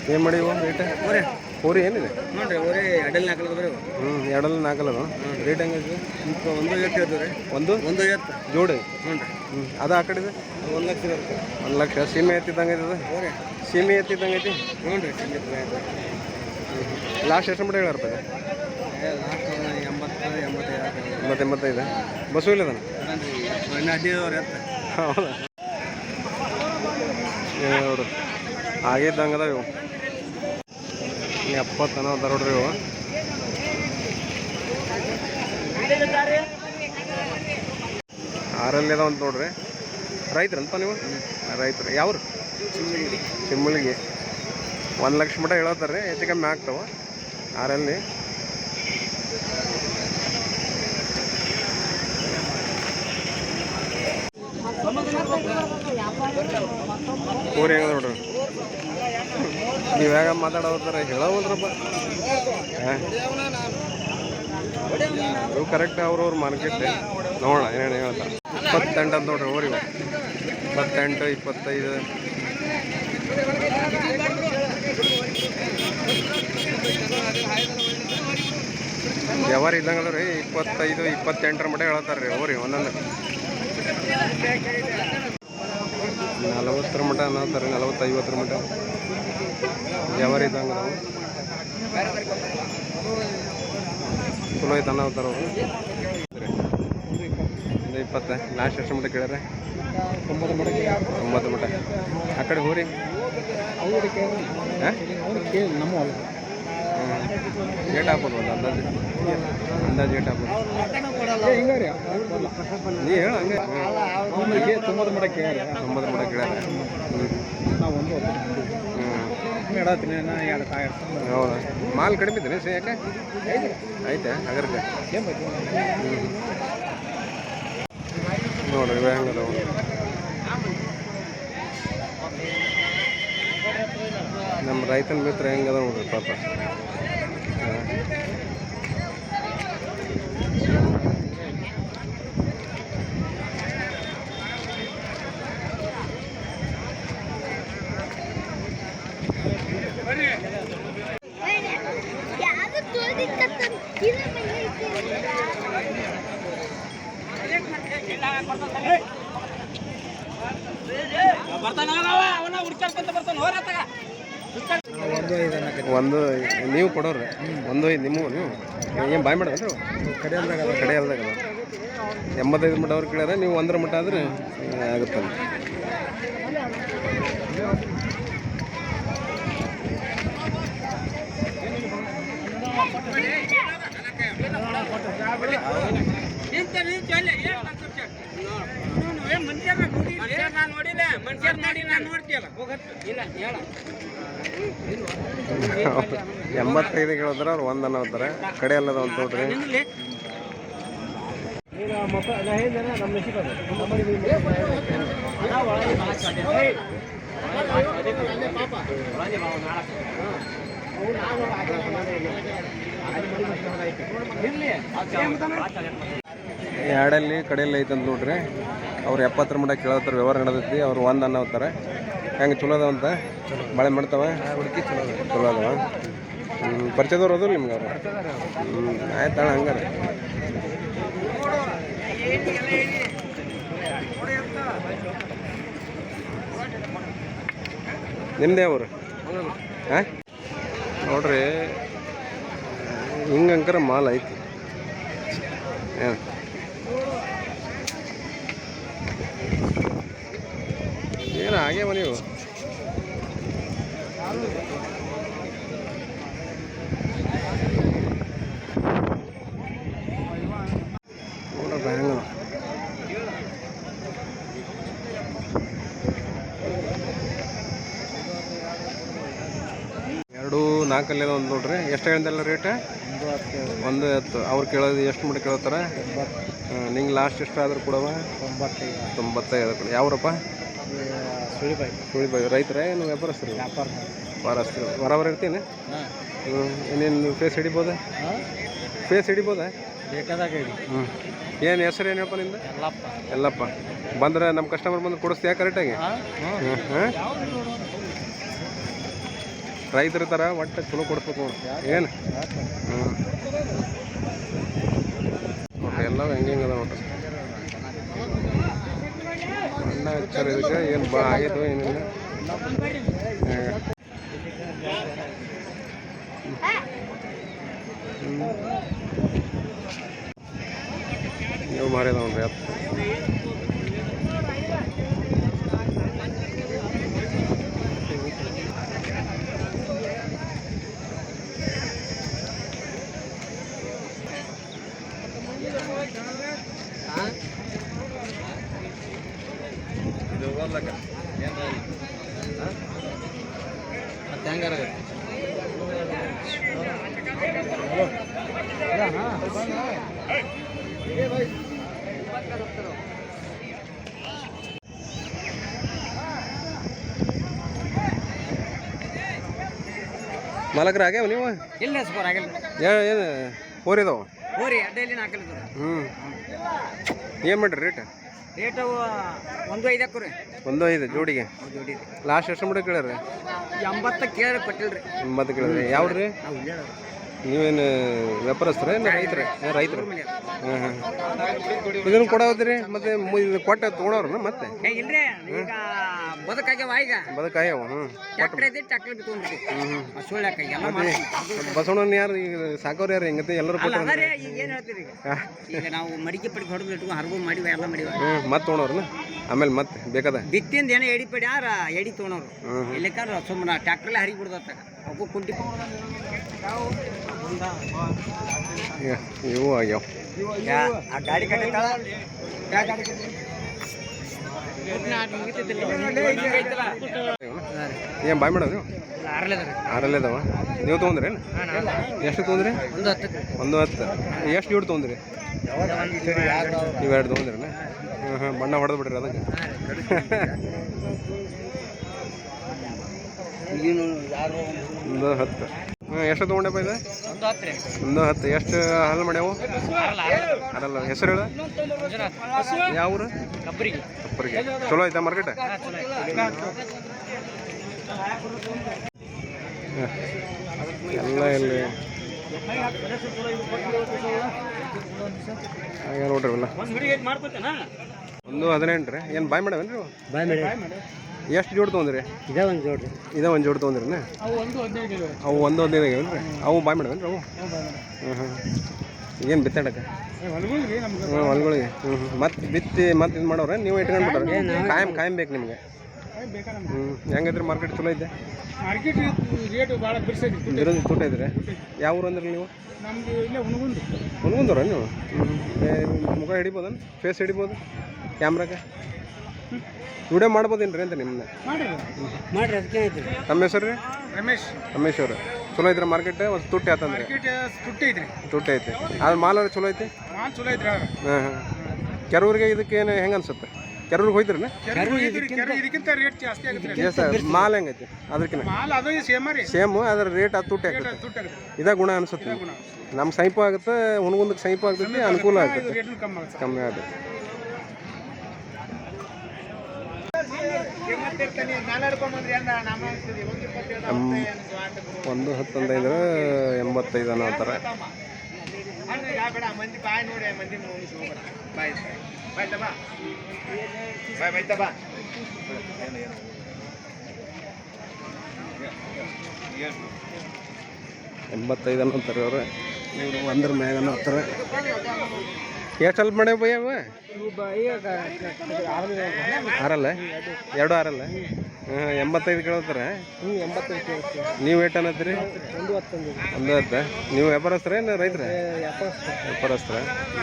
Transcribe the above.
ಏನು ಮಾಡಿ ಇವು ರೇಟ್ ಹೋರಿ ಏನಿದೆ ನೋಡ್ರಿ ಓರಿ ಅಡಲ್ ನಾಲ್ಕಲ್ಲ ಬರೀ ಎರಡಲ್ಲಿ ನಾಲ್ಕಲ್ಲ ರೇಟ್ ಹೆಂಗಿದೆ ಒಂದು ಐವತ್ತು ಹೇಳ್ತೀವಿ ರೀ ಒಂದು ಐವತ್ತು ಜೋಡಿ ಹ್ಞೂ ರೀ ಅದು ಆ ಕಡೆ ಇದೆ 1,00,000 ಇರುತ್ತೆ 1,00,000 ಸೀಮೆ ಎತ್ತಿದ್ದಂಗೆ ಇದೆ ಓರಿ ಸೀಮೆ ಎತ್ತಿದ್ದಂಗೆ ಐತಿ ಹ್ಞೂ ರೀ ಲಾಸ್ಟ್ ಎಷ್ಟು ಮಟ್ಟ ಹೇಳಾರ ರೂಪಾಯಿ ಲಾಸ್ಟ್ 85 ಬಸ್ಸು ಇಲ್ಲ ಅದನ್ನು ಅಡ್ಡಿದವ್ರು ಎತ್ತ ಹೌದಾ ನೋಡ್ರಿ ಆಗಿದ್ದಂಗೆ ಅದಾವ ಇವು 70 ಅದ ನೋಡ್ರಿ ಇವು ಆರಲ್ಲಿ ಅದಾವ ಅಂತ ನೋಡ್ರಿ ರೈತರಂತ ನೀವು ರೈತರು ಯಾವ್ರು ಚಿಮ್ಮಳಿಗೆ 1,00,000 ಮಟ್ಟ ಹೇಳತ್ತಾರೆ ರೀ ಹೆಚ್ಚು ಕಮ್ಮಿ ಆಗ್ತಾವ ಆರಲ್ಲಿ ಊರಿ ಹೆಂಗ ನೋಡ್ರಿ ನೀವು ಹೇಗ ಮಾತಾಡೋತಾರ ಹೇಳೋಲ್ರಪ್ಪ ಇವು ಕರೆಕ್ಟ್ ಅವ್ರವ್ರ ಮಾರ್ಕೆಟ್ ನೋಡೋಣ ಏನೇನು ಹೇಳ್ತಾರೆ 28 ಅಂತ ನೋಡ್ರಿ ಊರಿಗೆ 28 25 ವ್ಯವಹಾರ ಇದ್ದಂಗೆ ಅದ ರೀ 25 28 ಮಟ್ಟ ಹೇಳ್ತಾರೆ ರೀ ಊರಿ ಒಂದೊಂದು 40 ಮಟ್ಟ ಅನ್ನೋತಾರೆ 40 50 ಮಟ್ಟ ವ್ಯವಹಾರ ಇದ್ದಂಗೆ ನಾವು ಚಲೋ ಐತೆ ಅನ್ನೋತಾರ ಅವರು 20 ಲಾಸ್ಟ್ ಎಷ್ಟು ಮಟ್ಟ ಕೇಳ್ಯಾರ 90 ಮಟ್ಟ ಆ ಕಡೆ ಹೋರಿ ನಮ್ಮ ಏಟ್ ಹಾಕ್ಬೋದು ಒಂದು ಅಂದಾಜು ಏಟ್ ಹಾಕ್ಬೋದು ನೀ ಹೇಳ ಹಂಗೆ 90 ಮಟ್ಟ ಕೇಳ್ಯಾರ 90 ಮಟ್ಟ ಕೇಳ್ಯಾರ ನಾವು ಒಂದು ಹೌದಾ ಮಾಲ್ ಕಡಿಮೆ ಇದ್ದೀನಿ ಸೇ ಯಾಕೆ ಐತೆ ಅಗರ್ಗೆ ನೋಡ್ರಿ ಇವೆ ಹೆಂಗದವು ನಮ್ಮ ರೈತನ ಮಿತ್ರ ಹೆಂಗದ ನೋಡ್ರಿ ಪಾಪ ಒಂದು ನೀವು ಕೊಡೋರು ಒಂದು ನಿಮ್ಮ ನೀವು ಏನು ಬಾಯ್ ಮಾಡೋದು ಕಡೆ ಅಲ್ದಾಗ 85 ಮಟ್ಟ ಅವ್ರು ಕೇಳ್ಯಾರ ನೀವು 100 ಮಟ್ಟ ಆದ್ರೆ ಆಗುತ್ತೆ ಎಂಬತ್ತೈದು ಹೇಳಿದ್ರೆ ಅವ್ರು 1 ಅನ್ನೋತಾರೆ ಕಡೆ ಅಲ್ಲದ ಒಂದು ತೋಡ್ರಿ ಎರಡಲ್ಲಿ ಕಡೆಯಲ್ಲಿ ಐತಂತ ನೋಡ್ರಿ ಅವ್ರು 70 ಮಟ್ಟ ಕೇಳತ್ತಾರೆ ವ್ಯವಹಾರ ನಡೆದೈತಿ ಅವ್ರು 1 ಅನ್ನೋತಾರೆ ಹೆಂಗೆ ಚಲೋ ಅದಾವ ಅಂತ ಬಾಳೆ ಮಾಡ್ತಾವ ಹುಡುಕಿ ಚಲೋ ಅದಾವ ಪರಿಚಯದವ್ರು ಅದ್ರ ನಿಮ್ಗೆ ಅವ್ರು ಆಯ್ತಣ್ಣ ಹಂಗಾರೆ ನಿಮ್ದೇ ಅವರು ಹಾಂ ನೋಡ್ರಿ ಹಿಂಗಂಕರ ಮಾಲ್ ಐತಿ ಏನು ಆಗ್ಯಾವ ನೀವು ನೋಡ್ರಪ್ಪ ಹೆಂಗ 2-4 ಒಂದು ನೋಡ್ರಿ ಎಷ್ಟು ಹೇಳಿದಲ್ಲ ರೇಟ್ 110 ಅವ್ರು ಕೇಳೋದು ಎಷ್ಟು ಮಟ್ಟ ಕೇಳ್ತಾರೆ ನಿಂಗೆ ಲಾಸ್ಟ್ ಎಷ್ಟು ಆದ್ರೂ ಕೊಡವ 95 ಕೊಡಿ ಯಾವ್ರಪ್ಪ ಸುಳಿಬಾಯಿ ರೈತರ ಏನು ವ್ಯಾಪಾರಸ್ಥರು ವ್ಯಾಪಾರಸ್ಥರು ಬರೋಬರ ಇರ್ತೀನಿ ಏನೇನು ಫೇಸ್ ಹಿಡಿಬೋದಾ ಬೇಕಾದಾಗ ಏನು ಹೆಸರು ಏನು ಹೇಳಪ್ಪ ನಿಂದ ಎಲ್ಲಪ್ಪ ಬಂದ್ರೆ ನಮ್ಮ ಕಸ್ಟಮರ್ ಬಂದು ಕೊಡಿಸ್ತೀಯಾ ಕರೆಕ್ಟಾಗಿ ರೈತರ ಥರ ಒಟ್ಟು ಚಲೋ ಕೊಡಿಸ್ಬೇಕು ನೋಡಿ ಏನು ಹ್ಞೂ ನೋಡ್ರಿ ಎಲ್ಲ ಹೆಂಗೆ ಅದ ನೋಡ್ರಿ ಅಣ್ಣ ಹಚ್ಚಾರ ಇದಕ್ಕೆ ಏನು ಆಗಿದ್ದು ಏನಿಲ್ಲ ನೀವು ಮಾರಿದ ನೋಡ್ರಿ ಅಪ್ಪ ಮತ್ತೆ ಹೆಂಗಾರ ಮಾಲಕರ ಆಗ್ಯಾವ ನೀವು ಇಲ್ಲ ಸ್ಕೋರ್ ಆಗಿಲ್ಲ ಏನು ಹೋರಿದಾವ ಹೋರಿ ಅಡ್ಡಲ್ಲಿ ನಾಲ್ಕಲ್ಲಿ ಹ್ಞೂ ಏನು ಮಾಡ್ರಿ ರೇಟ್ ರೇಟು 1.5 ರೀ 1.5 ಜೋಡಿಗೆ ಜೋಡಿ ಲಾಸ್ಟ್ ಎಷ್ಟು ಮಾಡಿ ಕೇಳ್ರಿ 80 ಕೇಳಿ ಕೊಟ್ಟಿಲ್ರಿ 80 ಕೇಳಿದ್ರಿ ಯಾವ್ರಿ ನಾವು ಇಲ್ಲೇ ನೀವೇನು ವ್ಯಾಪಾರಸ್ತ್ರ ರೈತರು ರೈತರು ಹಾಂ ಹಾಂ ಇದನ್ನು ಕೊಡೋದ್ರಿ ಮತ್ತೆ ಇದು ಕೊಟ್ಟ ತೊಗೊಳೋರ್ನ ಮತ್ತೆ ಇಲ್ರಿ ಈಗ ಬದುಕಾಗ್ಯಾವ ಈಗ ಬದಕಾಯವ ಹ್ಞೂ ಟ್ಯಾಕ್ಟ್ರ್ ಐತಿ ಟ್ಯಾಕ್ಟ್ರ್ ಬಿತ್ಕೊಂಡ್ಬಿಟ್ಟು ಹ್ಞೂ ಸುಳ್ಳ್ಯಾಕ ಎಲ್ಲ ಮಾಡಿ ಬಸವಣ್ಣನ ಯಾರು ಈಗ ಸಾಕೋರು ಯಾರು ಹೆಂಗತ್ತೆ ಎಲ್ಲರೂ ಅಲ್ಲ ಕೊಟ್ಟು ಅದಾರೆ ಈಗ ಏನು ಹೇಳ್ತೀರಿ ಈಗ ನಾವು ಮಡಿಕೆ ಪಡಿಕೆ ಹೊಡೆದು ಇಟ್ಕೊಂಡು ಹರ್ಬು ಮಾಡಿವ ಎಲ್ಲ ಮಾಡಿವ ಹ್ಞೂ ಮತ್ತೆ ತೊಗೊಳೋರ್ನ ಆಮೇಲೆ ಮತ್ತೆ ಬೇಕಾದ ಬಿತ್ತಿಂದ ಏನೋ ಎಡಿ ಪಡಿ ಯಾರ ಎಡಿ ತೊಗೊಳೋರು ಇಲ್ಲಿಕ್ಕಾದ್ರೆ ಸುಮ್ಮನೆ ಟ್ಯಾಕ್ಟ್ರಲ್ಲೇ ಹರಿಗೆ ಬಿಡ್ದತ್ತಾಗ ಅವಕ್ಕೂ ಕುಂಟಿ ಇವು ಆಗ್ಯಾವ ಆ ಗಾಡಿ ಕಟ್ಟಿತ್ತಾಳ ಏನು ಬಾಯ್ ಮಾಡೋದು ನೀವು ಆರಲ್ಲೇ ಅದಾವ ನೀವು ತೊಗೊಂಡ್ರಿ ಎಷ್ಟು ತೊಗೊಂಡ್ರಿ 110 ಎಷ್ಟು ಜೋಡಿ ತೊಗೊಂಡ್ರಿ ನೀವು 2 ತೊಗೊಂಡ್ರಿ ಹಾಂ ಹಾಂ ಬಣ್ಣ ಹೊಡೆದು ಬಿಡ್ರಿ ಅದಕ್ಕೆ 110 ಹಾಂ ಎಷ್ಟು ತೊಗೊಂಡಪ್ಪ ಇದು 110 ಎಷ್ಟು ಹಾಲು ಮಾಡ್ಯಾವು ಅರಲ್ಲ ಹೆಸರು ಹೇಳ ಯಾವ ಊರು ಕಬ್ಬರಿಗೆ ಚಲೋ ಐತಾ ಮಾರ್ಕೆಟ್ ಎಲ್ಲ ಇಲ್ಲಿ ಹಾಗೆ ನೋಡ್ರಿ ಎಲ್ಲ 118 ರೀ ಏನು ಬಾಯ್ ಮಾಡವೇನ್ರಿ ಎಷ್ಟು ಜೋಡಿ ತೊಗೊಂಡ್ರಿ ಇದೇ ಒಂದು ಜೋಡಿ ಒಂದು ಜೋಡಿ ತೊಗೊಂಡ್ರಿ ಅವು 115 ಆಗ್ಯಾವೇನ್ರಿ ಅವು ಬಾಯ್ ಮಾಡವೇನ್ರಿ ಅವು ಹ್ಞೂ ಹ್ಞೂ ಏನು ಬಿತ್ತಾಡಕ್ಕೆ ಹ್ಞೂ ಹೊಲ್ಗಳಿಗೆ ಹ್ಞೂ ಮತ್ತೆ ಬಿತ್ತಿ ಮತ್ತೆ ಇದು ಮಾಡೋರೆ ನೀವು ಇಟ್ಕೊಂಡ್ಬಿಟ್ರೆ ಕಾಯಂ ಬೇಕು ನಿಮಗೆ ಹ್ಞೂ ಹೆಂಗೈತ್ರಿ ಮಾರ್ಕೆಟ್ ಚಲೋ ಐತೆ ಮಾರ್ಕೆಟ್ ರೇಟ್ ಭಾಳ ಬಿರ್ಸೈತಿ ಇರೋದು ತುಟ್ಟ ಐತ್ರಿ ಯಾವ ಊರು ಅಂದ್ರೆ ನೀವು ನಮ್ದು ಇಲ್ಲೇ ಹುಣ್ಗುಂದವ್ರ ನೀವು ಮುಖ ಹಿಡಿಬೋದನ್ ಫೇಸ್ ಹಿಡಿಬೋದು ಕ್ಯಾಮ್ರಾಗೆ ವಿಡಿಯೋ ಮಾಡ್ಬೋದೇನ್ರಿ ಅಂತ ನಿಮ್ಮನ್ನ ಮಾಡ್ರಿ ಅದಕ್ಕೆ ಐತ್ರಿ ತಮ್ಮ ಹೆಸರು ರೀ ರಮೇಶ್ ಅವರು ಚಲೋ ಐತ್ರಿ ಮಾರ್ಕೆಟ್ ಒಂದು ತುಟ್ಟಿ ಆತಂದ್ರಿ ತುಟ್ಟಿ ಐತಿ ಅದು ಮಾಲ್ ಚಲೋ ಐತಿ ಹಾಂ ಹಾಂ ಕೆರೂರಿಗೆ ಇದಕ್ಕೇನು ಹೆಂಗೆ ಅನ್ಸುತ್ತೆ ಕೆರೂರಿಗೆ ಹೋಯ್ತಿರಿ ಮಾಲ್ ಹೆಂಗೈತಿ ಅದಕ್ಕಿಂತ ಸೇಮು ಅದ್ರ ರೇಟ್ ಅದು ತುಟ್ಟಿ ಆಗ್ತದೆ ಇದೇ ಗುಣ ಅನ್ಸುತ್ತೆ ನಮ್ಮ ಸಮೀಪ ಆಗುತ್ತೆ ಹುಣ್ಗುಂದಕ್ಕೆ ಸಮೀಪ ಆಗ್ತೈತಿ ಅನುಕೂಲ ಆಗ್ತೈತಿ ಕಮ್ಮಿ ಆಗುತ್ತೆ 115 85 ಅನ್ನೋ ಥರ ಎಂಬತ್ತೈದು ಅನ್ನೋತಾರೆ ಅವ್ರೆ ಇವರು 100 ಮ್ಯಾಗ ಅನ್ನೋತಾರೆ ಎಷ್ಟು ಸ್ವಲ್ಪ ಮಾಡ್ಯಾವ ಬೈ ಅವ ಆರಲ್ಲ 2 ಆರಲ್ಲ ಹಾಂ 85 ಕೇಳ್ತಾರೆ ನೀವು ಏಟ್ ಅನ್ನತ್ತೀರಿ 110 ನೀವು ವ್ಯಾಪಾರಸ್ತ್ರ ಏನು ರೈತರ ವ್ಯಾಪಾರಸ್ತ್ರ